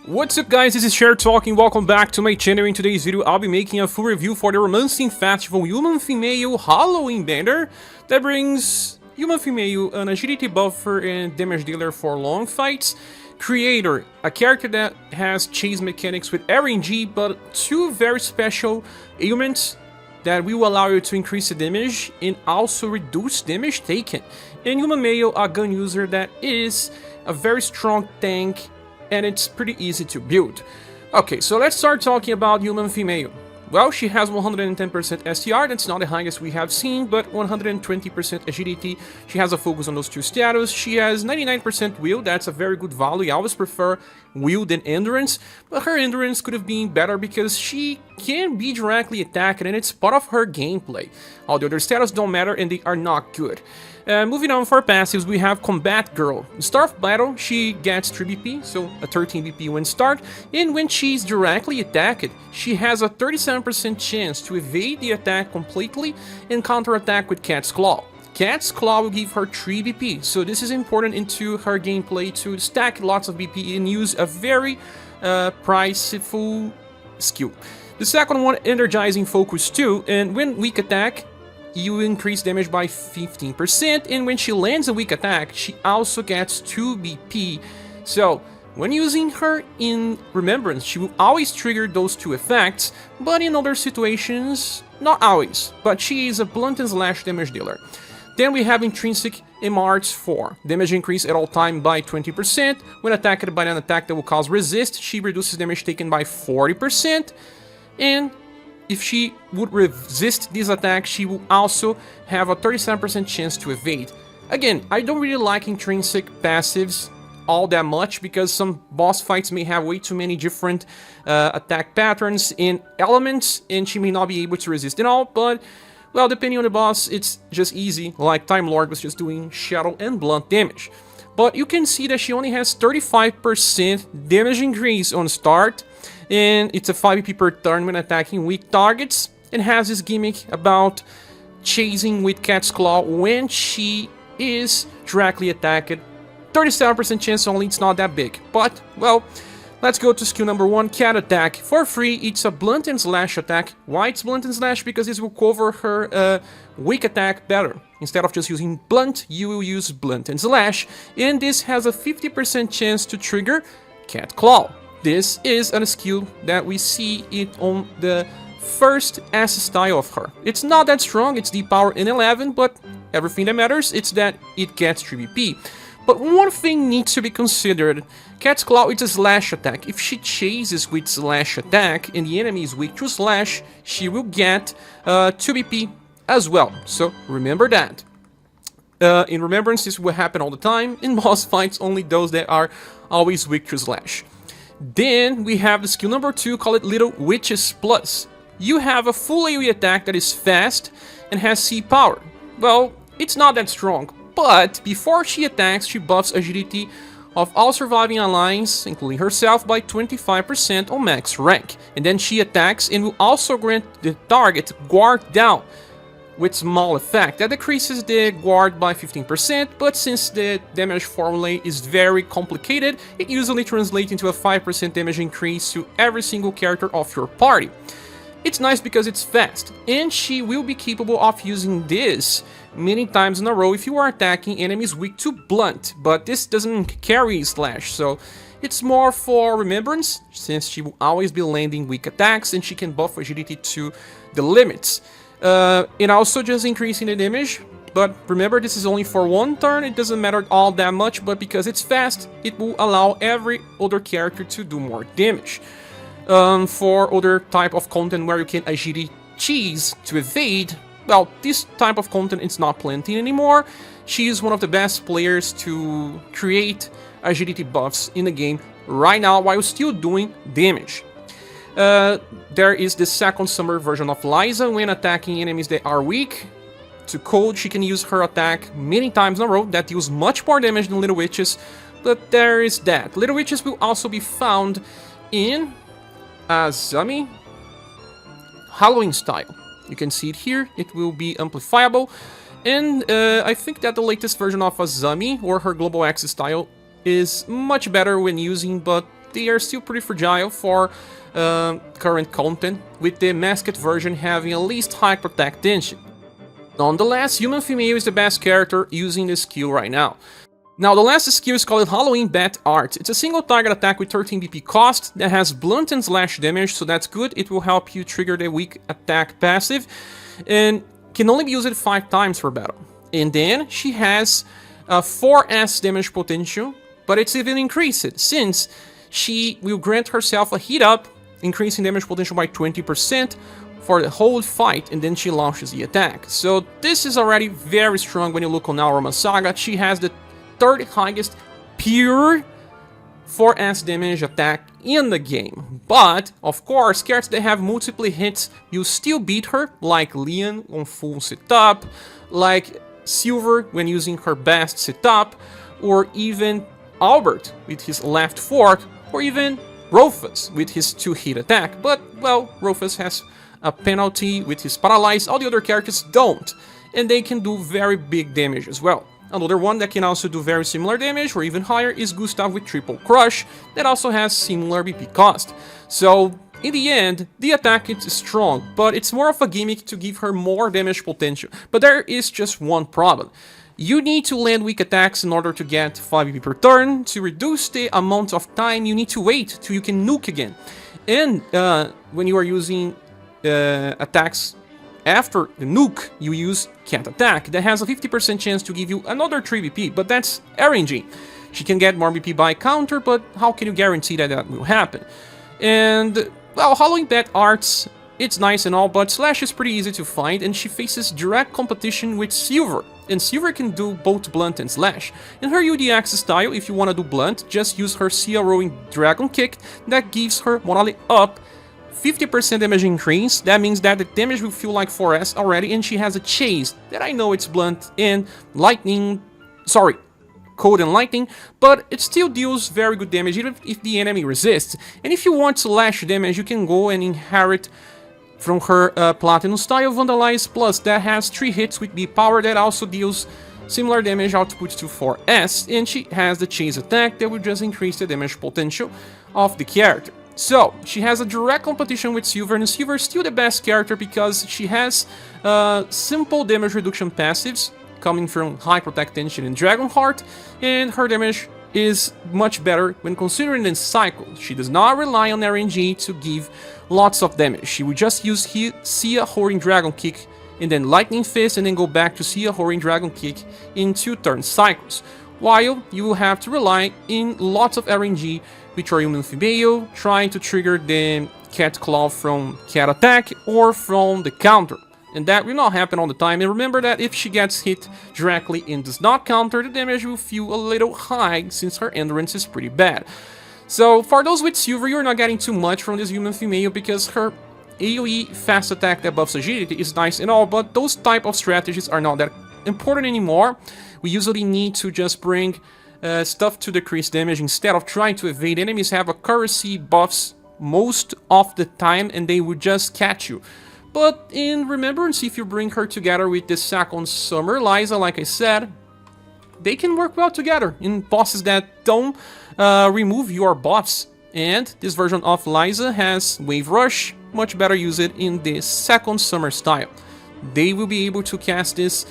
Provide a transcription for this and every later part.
What's up guys, this is Cher talking, welcome back to my channel. In today's video I'll be making a full review for the Romancing Festival Human Female Halloween banner that brings Human Female an agility buffer and damage dealer for long fights. Creator, a character that has chase mechanics with RNG, but two very special ailments that will allow you to increase the damage and also reduce damage taken. And Human Male, a gun user that is a very strong tank and it's pretty easy to build. Okay, so let's start talking about Human Female. Well, she has 110% STR, that's not the highest we have seen, but 120% agility. She has a focus on those two status. She has 99% will, that's a very good value. I always prefer will than endurance, but her endurance could have been better because she can be directly attacked and it's part of her gameplay. All the other status don't matter and they are not good. Moving on for passives, we have Combat Girl. In start of battle, she gets 3 BP, so a 13 BP when start, and when she's directly attacked, she has a 37% chance to evade the attack completely and counterattack with Cat's Claw. Cat's Claw will give her 3 BP, so this is important into her gameplay to stack lots of BP and use a very priceful skill. The second one, Energizing Focus 2, and when weak attack, you increase damage by 15%, and when she lands a weak attack, she also gets 2 BP. So, when using her in Remembrance, she will always trigger those two effects, but in other situations, not always, but she is a blunt and slash damage dealer. Then we have Intrinsic MRs 4. Damage increase at all time by 20%. When attacked by an attack that will cause resist, she reduces damage taken by 40%, and if she would resist this attack, she will also have a 37% chance to evade. Again, I don't really like intrinsic passives all that much because some boss fights may have way too many different attack patterns and elements, and she may not be able to resist it all, but, well, depending on the boss, it's just easy, like Time Lord was just doing shadow and blunt damage. But you can see that she only has 35% damage increase on start, and it's a 5 BP per turn when attacking weak targets, and has this gimmick about chasing with Cat's Claw when she is directly attacked. 37% chance only, it's not that big, but, well, let's go to skill number 1, Cat Attack. For free, it's a blunt and slash attack. Why it's blunt and slash? Because this will cover her weak attack better. Instead of just using blunt, you will use blunt and slash, and this has a 50% chance to trigger Cat Claw. This is a skill that we see it on the first S style of her. It's not that strong, it's D power in 11, but everything that matters is that it gets 3 BP. But one thing needs to be considered. Cat's Claw is a slash attack. If she chases with slash attack and the enemy is weak to slash, she will get 2 BP as well. So remember that. In Remembrance, this will happen all the time. In boss fights, only those that are always weak to slash. Then we have the skill number 2, call it Little Witches Plus. You have a full AoE attack that is fast and has C power. Well, it's not that strong, but before she attacks, she buffs agility of all surviving allies, including herself, by 25% on max rank. And then she attacks and will also grant the target guard down with small effect. That decreases the guard by 15%, but since the damage formula is very complicated, it usually translates into a 5% damage increase to every single character of your party. It's nice because it's fast, and she will be capable of using this many times in a row if you are attacking enemies weak to blunt, but this doesn't carry slash, so it's more for Remembrance, since she will always be landing weak attacks and she can buff agility to the limits. And also just increasing the damage, but remember this is only for one turn, it doesn't matter all that much, but because it's fast, it will allow every other character to do more damage. For other type of content where you can agility cheese to evade, well, this type of content is not plenty anymore. She is one of the best players to create agility buffs in the game right now while still doing damage. There is the second summer version of Liza. When attacking enemies that are weak to cold, she can use her attack many times in a row. That deals much more damage than Little Witches, but there is that. Little Witches will also be found in Azami Halloween style. You can see it here, it will be amplifiable, and I think that the latest version of Azami, or her Global Axis style, is much better when using, but they are still pretty fragile for current content, with the masked version having at least high protect tension. Nonetheless, Human Female is the best character using this skill right now. Now, the last skill is called Halloween Bat Art. It's a single target attack with 13 BP cost that has blunt and slash damage, so that's good. It will help you trigger the weak attack passive, and can only be used 5 times per battle. And then she has a 4S damage potential, but it's even increased, since she will grant herself a heat up, increasing damage potential by 20% for the whole fight, and then she launches the attack. So this is already very strong when you look on our SaGa. She has the 3rd highest pure 4S damage attack in the game. But, of course, characters that have multiple hits, you still beat her, like Leon on full setup, like Silver when using her best setup, or even Albert with his left fork, or even Rufus with his 2-hit attack. But, well, Rufus has a penalty with his paralyze, all the other characters don't, and they can do very big damage as well. Another one that can also do very similar damage, or even higher, is Gustav with Triple Crush, that also has similar BP cost. So, in the end, the attack is strong, but it's more of a gimmick to give her more damage potential. But there is just one problem. You need to land weak attacks in order to get 5 BP per turn. To reduce the amount of time you need to wait till you can nuke again. And when you are using attacks after the nuke, you use Cat Attack, that has a 50% chance to give you another 3 BP, but that's RNG. She can get more BP by counter, but how can you guarantee that that will happen? And, well, Halloween Bat Arts, it's nice and all, but Slash is pretty easy to find, and she faces direct competition with Silver. And Silver can do both Blunt and Slash. In her UDX style, if you want to do Blunt, just use her Sia Rolling Dragon Kick, that gives her morale up 50% damage increase. That means that the damage will feel like 4S already, and she has a Chase, that I know it's Blunt and Lightning, sorry, Cold and Lightning, but it still deals very good damage even if the enemy resists. And if you want Slash damage, you can go and inherit from her Platinum style Vandalize Plus, that has 3 hits with B power, that also deals similar damage output to 4S, and she has the Chase attack that will just increase the damage potential of the character. So, she has a direct competition with Silver, and Silver is still the best character because she has simple damage reduction passives coming from High Protect Tension and Dragonheart, and her damage is much better when considering the cycle. She does not rely on RNG to give lots of damage. She will just use Sia Roaring Dragon Kick and then Lightning Fist, and then go back to Sia Roaring Dragon Kick in 2-turn cycles, while you will have to rely in lots of RNG with your Human Female, trying to trigger the Cat Claw from Cat Attack or from the counter. And that will not happen all the time, and remember that if she gets hit directly and does not counter, the damage will feel a little high since her endurance is pretty bad. So for those with Silver, you're not getting too much from this Human Female because her AoE fast attack that buffs agility is nice and all, but those type of strategies are not that important anymore. We usually need to just bring stuff to decrease damage instead of trying to evade. Enemies have accuracy buffs most of the time, and they will just catch you. But in Remembrance, if you bring her together with the second Summer Liza, like I said, they can work well together in bosses that don't remove your buffs. And this version of Liza has Wave Rush, much better used in the second Summer style. They will be able to cast this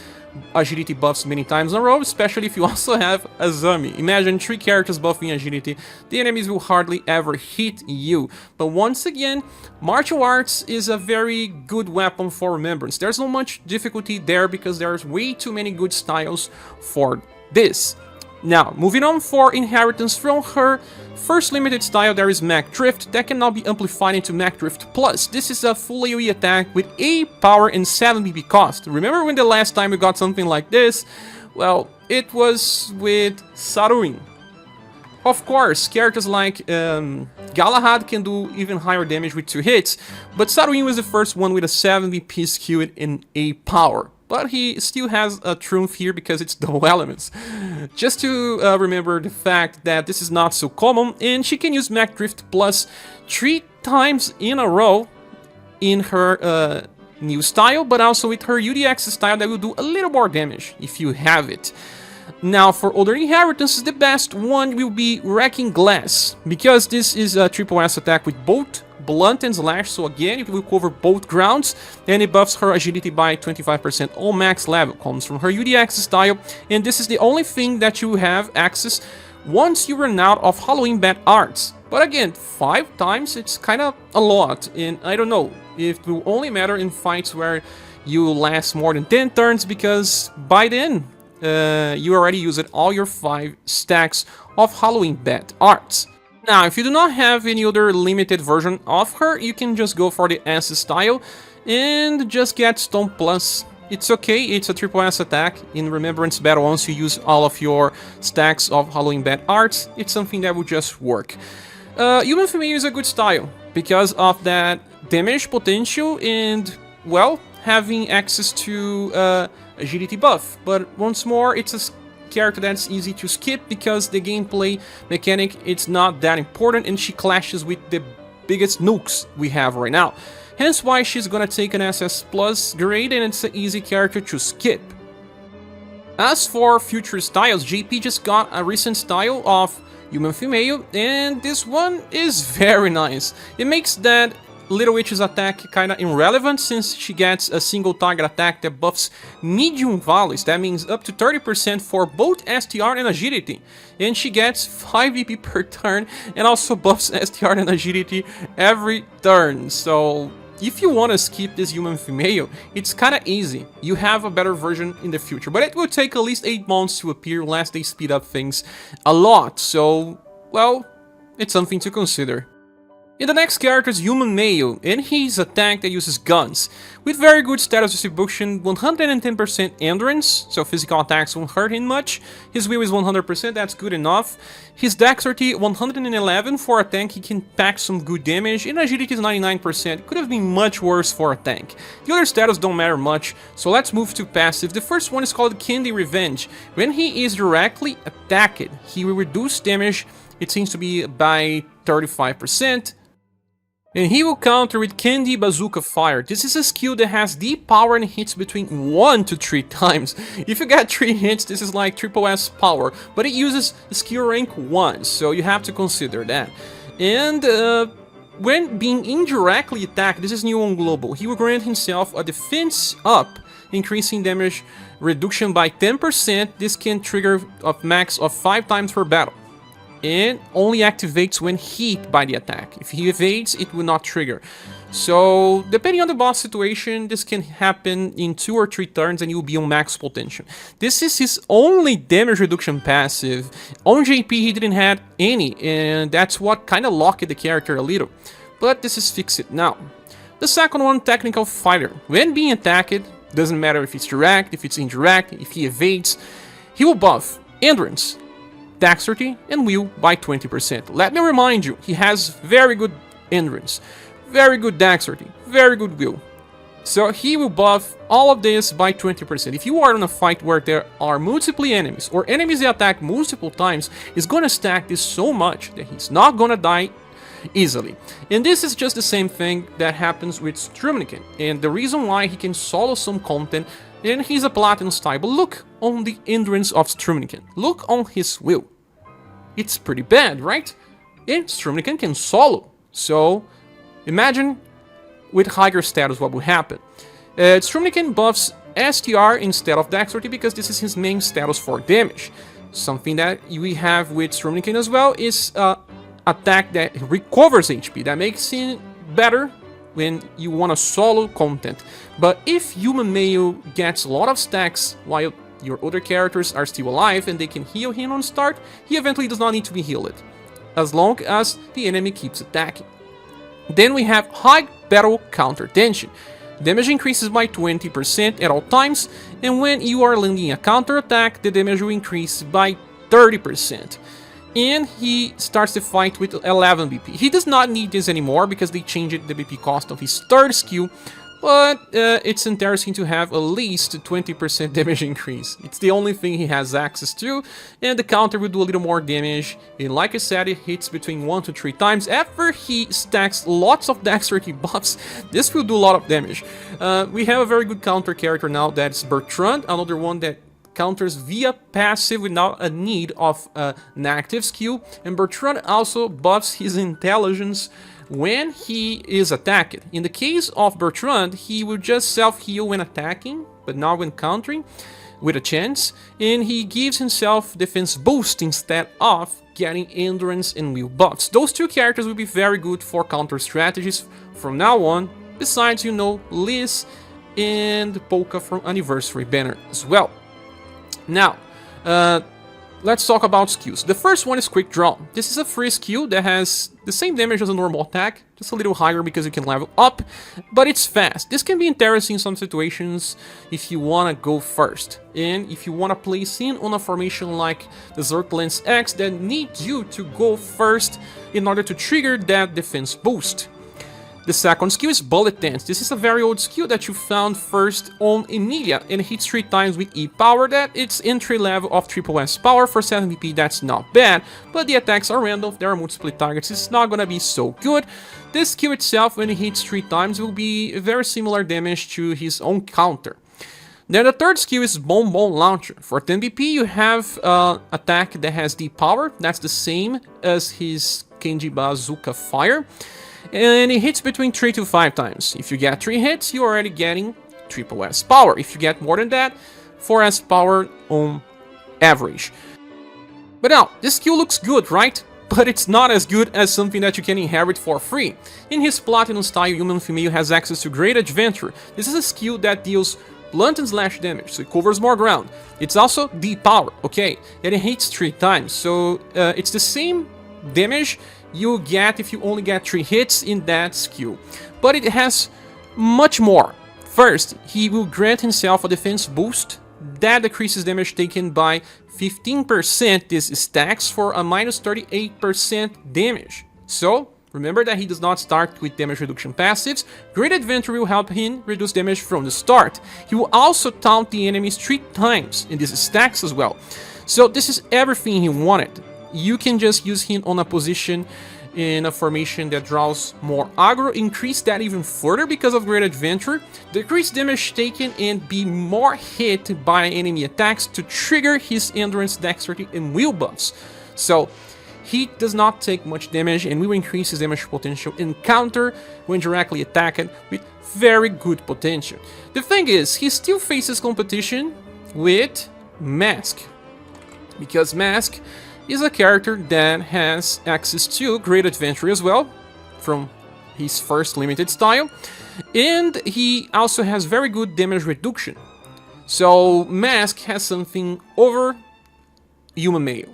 agility buffs many times in a row, especially if you also have Azami. Imagine 3 characters buffing agility, the enemies will hardly ever hit you. But once again, martial arts is a very good weapon for Remembrance. There's not much difficulty there because there's way too many good styles for this. Now, moving on for Inheritance, from her first limited style there is Mech Drift, that can now be amplified into Mech Drift Plus. This is a full AoE attack with 8 power and 7 BP cost. Remember when the last time we got something like this? Well, it was with Saruin. Of course, characters like Galahad can do even higher damage with 2 hits, but Saruin was the first one with a 7 BP skill and 8 power. But he still has a triumph here because it's double elements. Just to remember the fact that this is not so common, and she can use Mech Drift Plus 3 times in a row in her new style, but also with her UDX style that will do a little more damage if you have it. Now, for other inheritances, the best one will be Wrecking Glass, because this is a triple S attack with both Blunt and Slash, so again, it will cover both grounds, and it buffs her agility by 25% on max level. Comes from her UDX style, and this is the only thing that you have access once you run out of Halloween Bat arts. But again, 5 times, it's kind of a lot, and I don't know, it will only matter in fights where you last more than 10 turns, because by then, you already used all your 5 stacks of Halloween Bat arts. Now, if you do not have any other limited version of her, you can just go for the S style and just get Stone Plus. It's okay, it's a triple S attack in Remembrance Battle. Once you use all of your stacks of Halloween Bat arts, it's something that will just work. Human Female is a good style because of that damage potential and, well, having access to agility buff. But once more, it's a character that's easy to skip because the gameplay mechanic, it's not that important, and she clashes with the biggest nukes we have right now. Hence why she's gonna take an SS Plus grade, and it's an easy character to skip. As for future styles, JP just got a recent style of Human Female, and this one is very nice. It makes that Little Witch's attack kinda irrelevant since she gets a single target attack that buffs medium values. That means up to 30% for both STR and agility. And she gets 5 VP per turn and also buffs STR and agility every turn. So if you wanna skip this Human Female, it's kinda easy. You have a better version in the future, but it will take at least 8 months to appear unless they speed up things a lot. So, well, it's something to consider. And the next character is Human Male, and he's a tank that uses guns. With very good status distribution, 110% endurance, so physical attacks won't hurt him much. His will is 100%, that's good enough. His dexterity 111 for a tank, he can pack some good damage, and agility is 99%, could have been much worse for a tank. The other status don't matter much, so let's move to passive. The first one is called Candy Revenge. When he is directly attacked, he will reduce damage, it seems to be by 35%. And he will counter with Candy Bazooka Fire. This is a skill that has deep power and hits between 1 to 3 times. If you get 3 hits, this is like triple S power, but it uses skill rank 1, so you have to consider that. And when being indirectly attacked, this is new on global, he will grant himself a defense up, increasing damage reduction by 10%. This can trigger a max of 5 times per battle, and only activates when hit by the attack. If he evades, it will not trigger. So, depending on the boss situation, this can happen in 2 or 3 turns and you'll be on max potential. This is his only damage reduction passive. On JP, he didn't have any, and that's what kind of locked the character a little. But this is fixed now. The second one, Technical Fighter. When being attacked, doesn't matter if it's direct, if it's indirect, if he evades, he will buff Endurance, Dexterity, and Will by 20%. Let me remind you, he has very good Endurance, very good Dexterity, very good Will. So he will buff all of this by 20%. If you are in a fight where there are multiple enemies, or enemies that attack multiple times, he's gonna stack this so much that he's not gonna die easily. And this is just the same thing that happens with Strumnikin, and the reason why he can solo some content, and he's a Platinum style. But look on the Endurance of Strumnikin. Look on his Will. It's pretty bad, right? And Strumnikin can solo. So, imagine with higher status what would happen. Strumnikin buffs STR instead of Dexterity because this is his main status for damage. Something that we have with Strumnikin as well is attack that recovers HP. That makes him better when you want to solo content. But if Human Male gets a lot of stacks while your other characters are still alive and they can heal him on start, he eventually does not need to be healed, as long as the enemy keeps attacking. Then we have High Battle Counter Tension. Damage increases by 20% at all times, and when you are landing a counter attack, the damage will increase by 30%. And he starts the fight with 11 BP. He does not need this anymore because they changed the BP cost of his third skill, but it's interesting to have at least 20% damage increase. It's the only thing he has access to, and the counter will do a little more damage, and like I said, it hits between 1 to 3 times. After he stacks lots of dexterity buffs, this will do a lot of damage. We have a very good counter character now, that's Bertrand, another one that counters via passive without a need of an active skill, and Bertrand also buffs his intelligence when he is attacked. In the case of Bertrand, he will just self-heal when attacking, but not when countering, with a chance, and he gives himself defense boost instead of getting endurance and will buffs. Those two characters will be very good for counter strategies from now on, besides, you know, Liz and Polka from Anniversary banner as well. Now, let's talk about skills. The first one is Quick Draw. This is a free skill that has the same damage as a normal attack, just a little higher because you can level up, but it's fast. This can be interesting in some situations if you want to go first, and if you want to place in on a formation like the Zerglance X that needs you to go first in order to trigger that defense boost. The second skill is Bullet Dance. This is a very old skill that you found first on Emilia and hits 3 times with E power. That it's entry level of triple S power for 7 VP. That's not bad, but the attacks are random. There are multiple targets. It's not gonna be so good. This skill itself, when it hits 3 times, will be very similar damage to his own counter. Then the third skill is Bomb Launcher. For 10 VP, you have attack that has D power. That's the same as his Kenji Bazooka Fire. And it hits between 3 to 5 times. If you get 3 hits, you're already getting triple S power. If you get more than that, 4S power on average. But now, this skill looks good, right? But it's not as good as something that you can inherit for free. In his Platinum style, Human Female has access to Great Adventure. This is a skill that deals blunt and slash damage, so it covers more ground. It's also D power, okay? And it hits 3 times, so it's the same damage you get if you only get 3 hits in that skill, but it has much more. First, he will grant himself a defense boost that decreases damage taken by 15%. This stacks for a minus 38% damage. So remember that he does not start with damage reduction passives. Great Adventure will help him reduce damage from the start. He will also taunt the enemies 3 times, and this stacks as well. So this is everything he wanted. You can just use him on a position in a formation that draws more aggro, increase that even further because of Great Adventure, decrease damage taken and be more hit by enemy attacks to trigger his endurance, dexterity and will buffs. So he does not take much damage and will increase his damage potential in counter when directly attacked with very good potential. The thing is, he still faces competition with Mask, because Mask is a character that has access to Great Adventure as well, from his first limited style, and he also has very good damage reduction. So Mask has something over Human Male.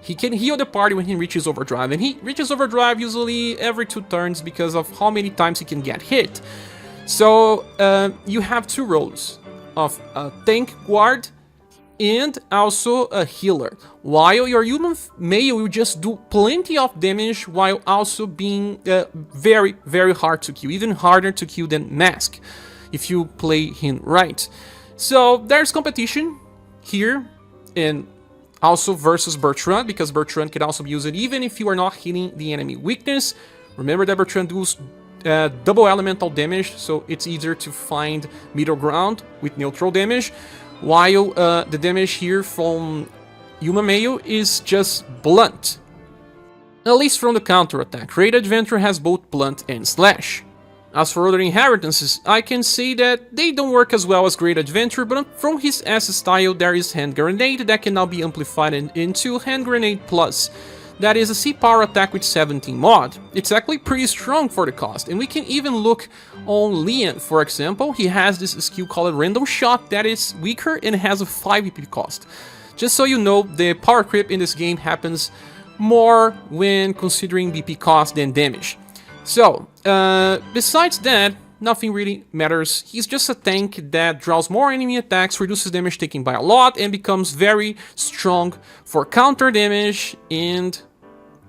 He can heal the party when he reaches overdrive, and he reaches overdrive usually every 2 turns because of how many times he can get hit. So you have 2 roles of a tank guard and also a healer, while your Human Male will just do plenty of damage while also being very, very hard to kill, even harder to kill than Mask, if you play him right. So there's competition here, and also versus Bertrand, because Bertrand can also be used even if you are not hitting the enemy weakness. Remember that Bertrand does double elemental damage, so it's easier to find middle ground with neutral damage, while the damage here from Human Male is just blunt, at least from the counter attack. Great Adventure has both blunt and slash. As for other inheritances, I can say that they don't work as well as Great Adventure, but from his S style there is Hand Grenade that can now be amplified into Hand Grenade Plus. That is a C power attack with 17 mod. It's actually pretty strong for the cost, and we can even look on Leon, for example. He has this skill called Random Shot that is weaker and has a 5 EP cost. Just so you know, the power creep in this game happens more when considering BP cost than damage. So, besides that, nothing really matters. He's just a tank that draws more enemy attacks, reduces damage taken by a lot, and becomes very strong for counter damage, and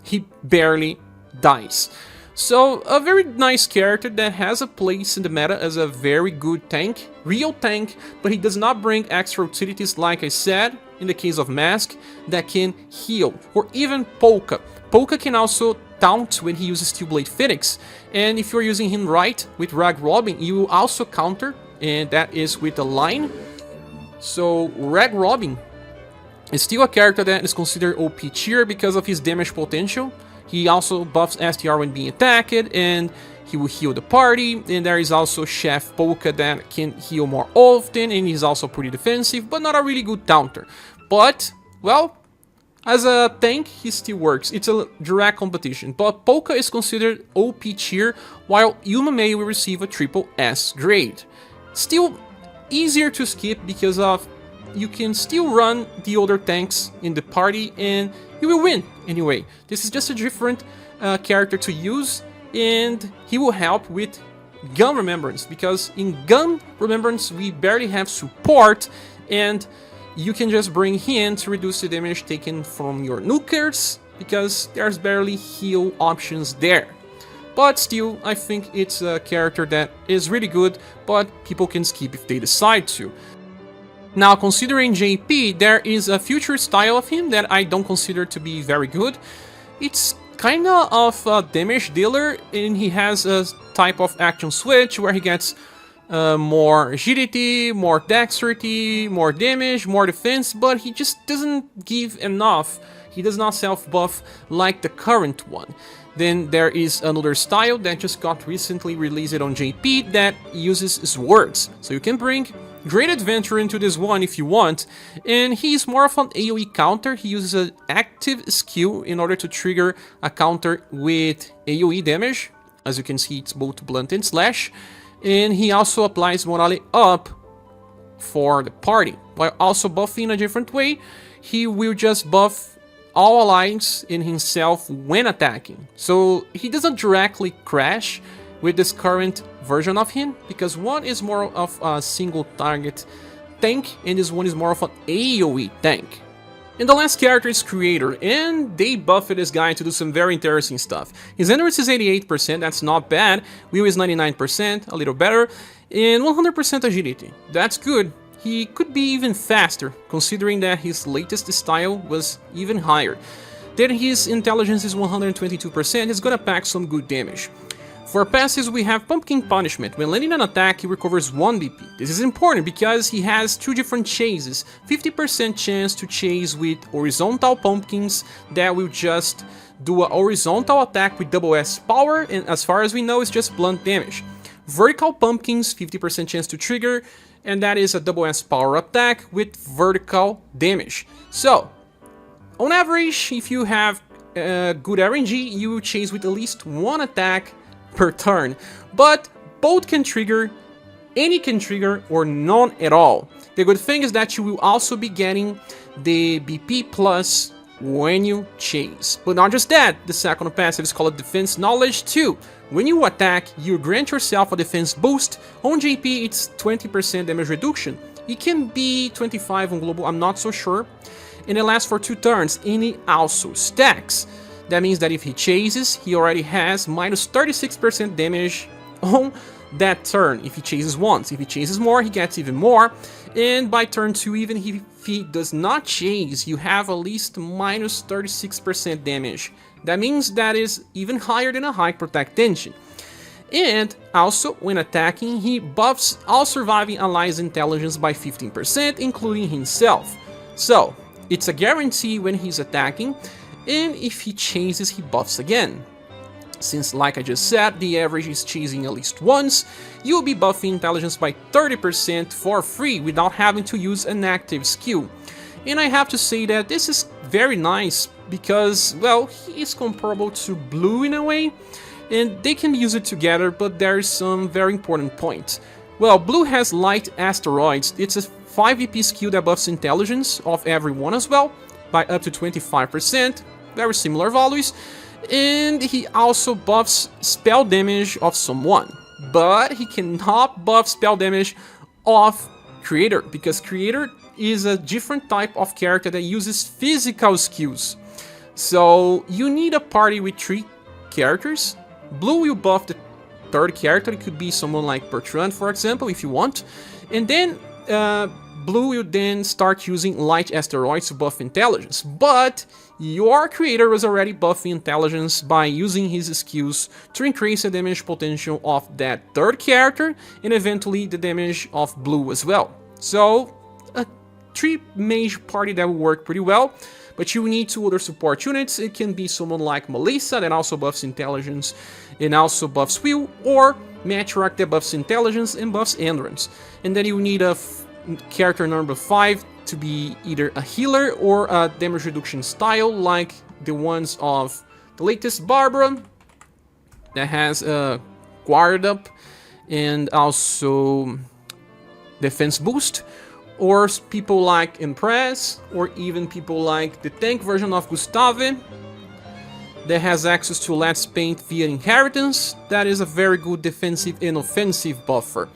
he barely dies. So, a very nice character that has a place in the meta as a very good tank, real tank, but he does not bring extra utilities, like I said, in the case of Mask, that can heal, or even Polka. Polka can also taunt when he uses Steel Blade Phoenix, and if you're using him right with Rag Robin, you will also counter, and that is with a line. So Rag Robin is still a character that is considered OP tier because of his damage potential. He also buffs STR when being attacked, and he will heal the party. And there is also Chef Polka that can heal more often, and he's also pretty defensive, but not a really good counter. But, well, as a tank, he still works. It's a direct competition. But Polka is considered OP tier, while UniverSe will receive a triple S grade. Still easier to skip because of you can still run the other tanks in the party and you will win anyway. This is just a different character to use, and he will help with Gun Remembrance, because in Gun Remembrance we barely have support, and you can just bring him to reduce the damage taken from your nukers, because there's barely heal options there. But still, I think it's a character that is really good, but people can skip if they decide to. Now, considering JP, there is a future style of him that I don't consider to be very good. It's kinda of a damage dealer, and he has a type of action switch where he gets more agility, more dexterity, more damage, more defense, but he just doesn't give enough. He does not self-buff like the current one. Then there is another style that just got recently released on JP that uses swords. So you can bring Great Adventure into this one if you want, and he's more of an AoE counter. He uses an active skill in order to trigger a counter with AoE damage. As you can see, it's both blunt and slash. And he also applies morale up for the party, while also buffing in a different way. He will just buff all allies in himself when attacking. So he doesn't directly crash with this current version of him, because one is more of a single target tank and this one is more of an AoE tank. And the last character is Creator, and they buffed this guy to do some very interesting stuff. His endurance is 88%, that's not bad. Will is 99%, a little better, and 100% agility. That's good. He could be even faster, considering that his latest style was even higher. Then his intelligence is 122%, he's gonna pack some good damage. For passes, we have Pumpkin Punishment. When landing an attack, he recovers 1 BP. This is important because he has 2 different chases. 50% chance to chase with horizontal pumpkins that will just do a horizontal attack with double S power, and as far as we know, it's just blunt damage. Vertical pumpkins, 50% chance to trigger, and that is a double S power attack with vertical damage. So, on average, if you have good RNG, you will chase with at least 1 attack per turn, but both can trigger, any can trigger, or none at all. The good thing is that you will also be getting the BP plus when you chase. But not just that, the second passive is called Defense Knowledge 2. When you attack, you grant yourself a defense boost. On JP, it's 20% damage reduction. It can be 25 on global, I'm not so sure. And it lasts for 2 turns, and it also stacks. That means that if he chases, he already has minus 36% damage on that turn if he chases once. If he chases more, he gets even more. And by turn 2, even if he does not chase, you have at least minus 36% damage. That means that is even higher than a high protect tension. And also, when attacking, he buffs all surviving allies' intelligence by 15%, including himself. So, it's a guarantee when he's attacking, and if he chases, he buffs again. Since, like I just said, the average is chasing at least once, you'll be buffing intelligence by 30% for free without having to use an active skill. And I have to say that this is very nice because, well, he is comparable to Blue in a way, and they can use it together, but there's some very important points. Well, Blue has Light Asteroids. It's a 5 VP skill that buffs intelligence of everyone as well, by up to 25%, very similar values, and he also buffs spell damage of someone, but he cannot buff spell damage of Creator, because Creator is a different type of character that uses physical skills. So you need a party with 3 characters. Blue will buff the 3rd character, it could be someone like Bertrand, for example, if you want, and then Blue will then start using Light Asteroids to buff intelligence, but your Creator was already buffing intelligence by using his skills to increase the damage potential of that 3rd character and eventually the damage of Blue as well. So, a 3 mage party that will work pretty well, but you need 2 other support units. It can be someone like Melissa that also buffs intelligence and also buffs will, or Matriarch that buffs intelligence and buffs endurance. And then you need a character number 5 to be either a healer or a damage reduction style like the ones of the latest Barbara that has a guard up and also defense boost, or people like Impress, or even people like the tank version of Gustave that has access to Let's Paint via inheritance. That is a very good defensive and offensive buffer.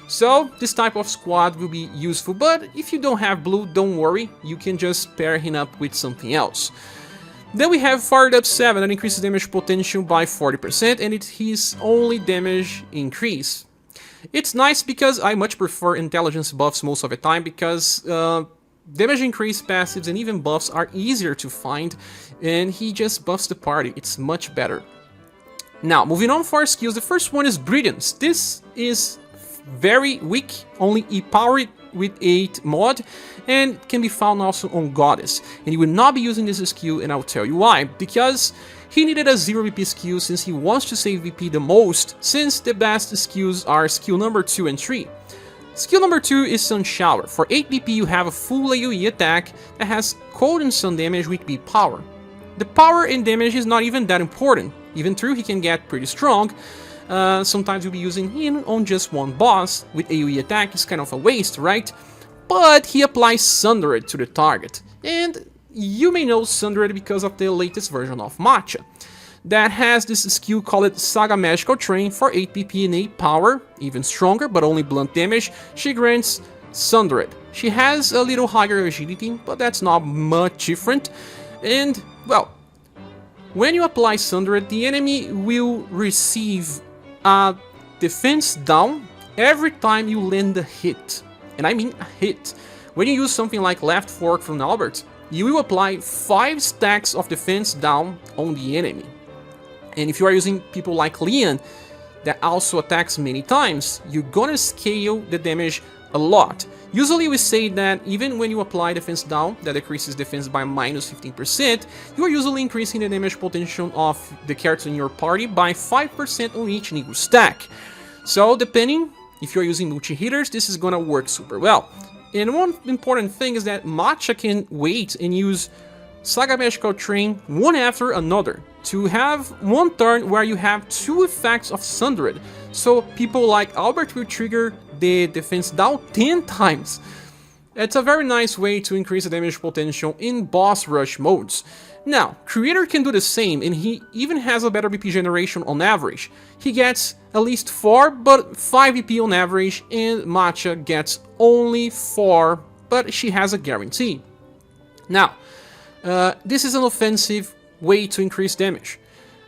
So this type of squad will be useful, but if you don't have blue, don't worry, you can just pair him up with something else. Then we have Fired Up 7 that increases damage potential by 40%, and it's his only damage increase. It's nice because I much prefer intelligence buffs most of the time, because damage increase passives and even buffs are easier to find, and he just buffs the party. It's much better. Now, moving on for our skills, the first one is Brilliance. This is very weak, only E-powered with 8 mod, and can be found also on Goddess. And he will not be using this skill, and I'll tell you why. Because he needed a 0 VP skill since he wants to save VP the most, since the best skills are skill number 2 and 3. Skill number 2 is Sun Shower. For 8 VP you have a full AoE attack that has cold and sun damage with B power. The power and damage is not even that important. Even though he can get pretty strong, sometimes you'll be using him on just one boss with AoE attack. It's kind of a waste, right? But he applies Sundered to the target. And you may know Sundered because of the latest version of Matcha that has this skill called SaGa Magical Train. For 8 PP and 8 power, even stronger, but only blunt damage, she grants Sundered. She has a little higher agility, but that's not much different. And, well, when you apply Sundered, the enemy will receive a defense down every time you land a hit. And I mean a hit. When you use something like Left Fork from Albert, you will apply 5 stacks of defense down on the enemy. And if you are using people like Leon, that also attacks many times, you're gonna scale the damage a lot. Usually we say that even when you apply defense down, that decreases defense by minus 15%, you are usually increasing the damage potential of the characters in your party by 5% on each new stack. So depending, if you're using multi-hitters, this is gonna work super well. And one important thing is that Matcha can wait and use SaGa Magical Train one after another to have one turn where you have 2 effects of Sundered. So people like Albert will trigger the defense down 10 times. It's a very nice way to increase the damage potential in boss rush modes. Now, Creator can do the same, and he even has a better BP generation on average. He gets at least 4, but 5 BP on average, and Matcha gets only 4, but she has a guarantee. Now, this is an offensive way to increase damage.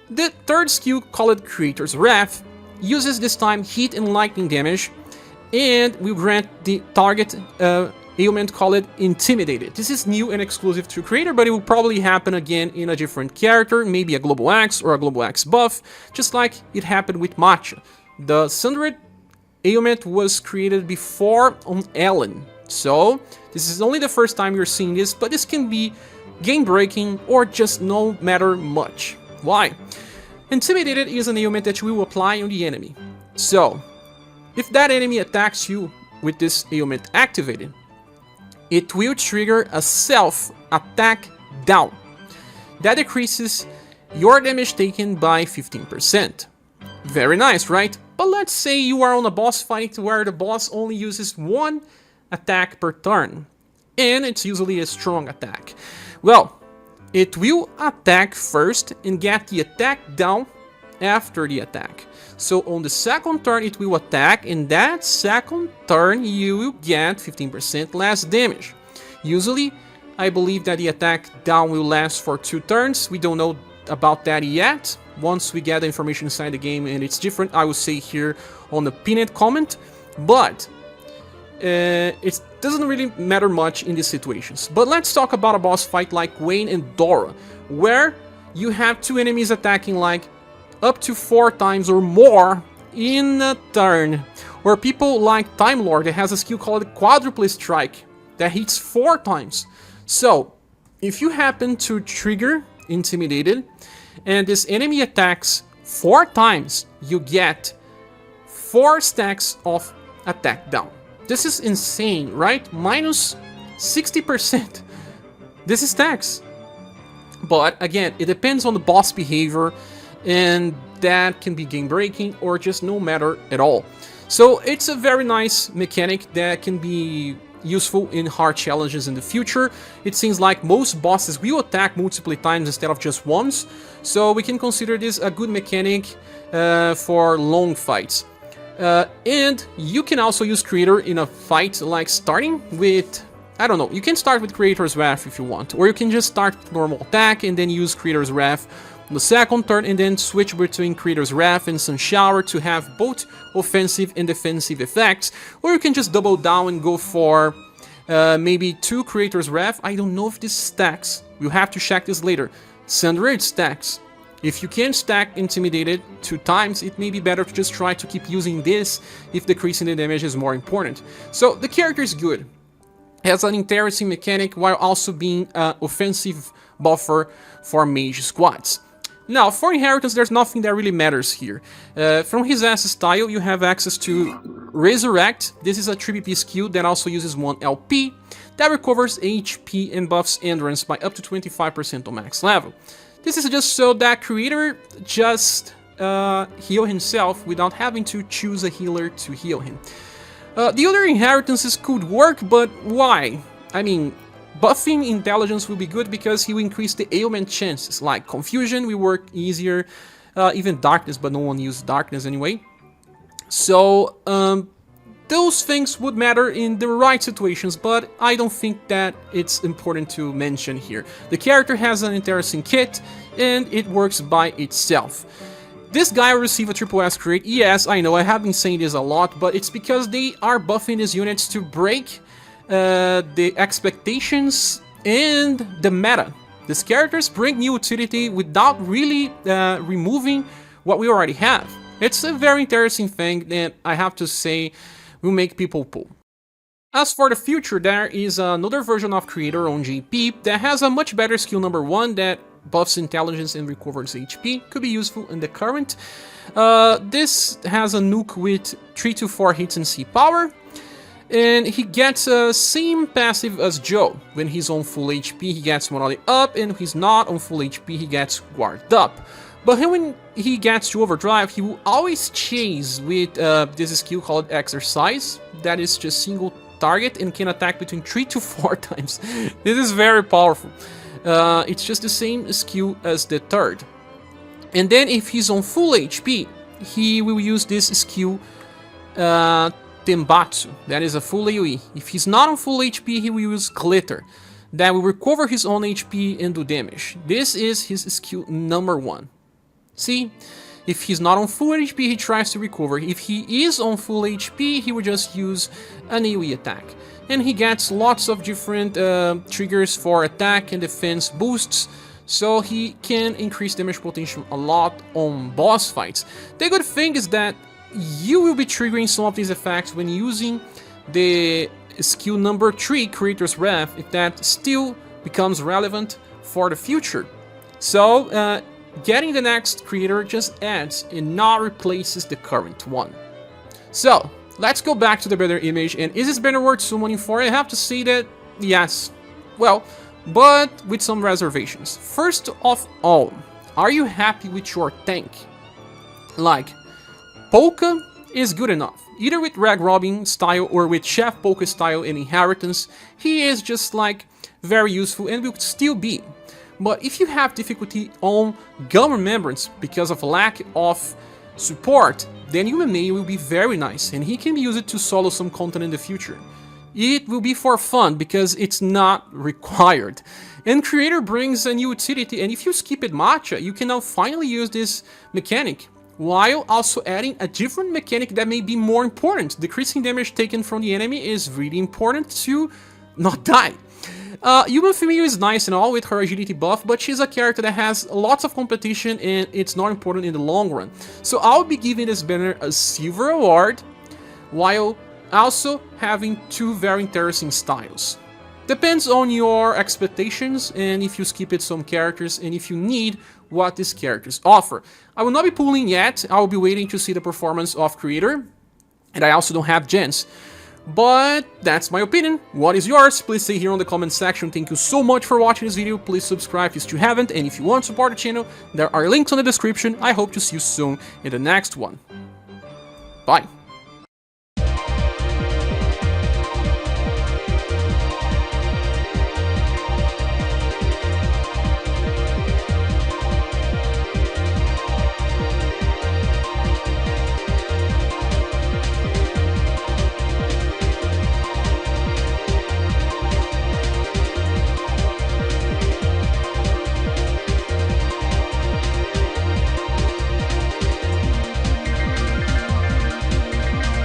The third skill, called Creator's Wrath, uses this time heat and lightning damage, and will grant the target ailment called Intimidated. This is new and exclusive to Creator, but it will probably happen again in a different character, maybe a Global Axe or a Global Axe buff, just like it happened with Matcha. The Sundered ailment was created before on Ellen, so this is only the first time you're seeing this, but this can be game-breaking or just no matter much. Why? Intimidated is an ailment that you will apply on the enemy. So, if that enemy attacks you with this ailment activated, it will trigger a self-attack down. That decreases your damage taken by 15%. Very nice, right? But let's say you are on a boss fight where the boss only uses 1 attack per turn, and it's usually a strong attack. Well, it will attack first and get the attack down after the attack. So on the second turn it will attack, and that second turn you will get 15% less damage. Usually, I believe that the attack down will last for 2 turns. We don't know about that yet. Once we get the information inside the game and it's different, I will say here on the pinned comment. But it doesn't really matter much in these situations. But let's talk about a boss fight like Wayne and Dora, where you have 2 enemies attacking like up to 4 times or more in a turn. Or people like Time Lord that has a skill called Quadruple Strike. that hits 4 times. So, if you happen to trigger Intimidated, and this enemy attacks 4 times, you get 4 stacks of attack down. This is insane, right? Minus 60%. This is stacks. But again, it depends on the boss behavior, and that can be game breaking or just no matter at all. So it's a very nice mechanic that can be useful in hard challenges in the future. It seems like most bosses will attack multiple times instead of just once, so we can consider this a good mechanic for long fights. And you can also use Creator in a fight, like starting with, I don't know, you can start with Creator's Wrath if you want, or you can just start with normal attack and then use Creator's Wrath on the second turn, and then switch between Creator's Wrath and Sun Shower to have both offensive and defensive effects, or you can just double down and go for maybe 2 Creator's Wrath. I don't know if this stacks, we'll have to check this later. Sandra, it stacks. If you can stack Intimidated 2 times, it may be better to just try to keep using this if decreasing the damage is more important. So the character is good. Has an interesting mechanic while also being an offensive buffer for mage squads. Now, for inheritance, there's nothing that really matters here. From his ass style, you have access to Resurrect. This is a 3BP skill that also uses 1 LP that recovers HP and buffs endurance by up to 25% on max level. This is just so that Creator just heal himself without having to choose a healer to heal him. The other inheritances could work, but why? I mean, buffing intelligence will be good because he will increase the ailment chances, like confusion will work easier, even darkness, but no one uses darkness anyway. So, those things would matter in the right situations, but I don't think that it's important to mention here. The character has an interesting kit, and it works by itself. This guy will receive a triple S crate. Yes, I know, I have been saying this a lot, but it's because they are buffing these units to break the expectations and the meta. These characters bring new utility without really removing what we already have. It's a very interesting thing that I have to say will make people pull. As for the future, there is another version of Creator on JP that has a much better skill number 1 that buffs intelligence and recovers HP. Could be useful in the current. This has a nuke with 3 to 4 hits and C power. And he gets the same passive as Joe. When he's on full HP, he gets morale up, and when he's not on full HP, he gets guard up. But when he gets to overdrive, he will always chase with this skill called Exercise. That is just single target and can attack between 3 to 4 times. This is very powerful. It's just the same skill as the third. And then if he's on full HP, he will use this skill Tembatsu, that is a full AoE. If he's not on full HP, he will use Glitter, that will recover his own HP and do damage. This is his skill number 1. See? If he's not on full HP, he tries to recover. If he is on full HP, he will just use an AoE attack. And he gets lots of different triggers for attack and defense boosts, so he can increase damage potential a lot on boss fights. The good thing is that you will be triggering some of these effects when using the skill number 3, Creator's Wrath, if that still becomes relevant for the future. So, getting the next Creator just adds and not replaces the current one. So, let's go back to the better image, and is this better worth summoning for? I have to say that, yes. Well, but with some reservations. First of all, are you happy with your tank? Like, Polka is good enough. Either with Rag Robin style or with Chef Polka style and Inheritance, he is just like very useful and will still be. But if you have difficulty on Gun Remembrance because of lack of support, then UMA will be very nice and he can use it to solo some content in the future. It will be for fun because it's not required. And Creator brings a new utility, and if you skip it Matcha, you can now finally use this mechanic, while also adding a different mechanic that may be more important. Decreasing damage taken from the enemy is really important to not die. UniverSe is nice and all with her agility buff, but she's a character that has lots of competition and it's not important in the long run. So I'll be giving this banner a silver award, while also having 2 very interesting styles. Depends on your expectations and if you skipped some characters and if you need what these characters offer. I will not be pulling yet, I will be waiting to see the performance of Creator, and I also don't have gens. But that's my opinion. What is yours? Please say here on the comment section. Thank you so much for watching this video. Please subscribe if you still haven't, and if you want to support the channel, there are links on the description. I hope to see you soon in the next one. Bye.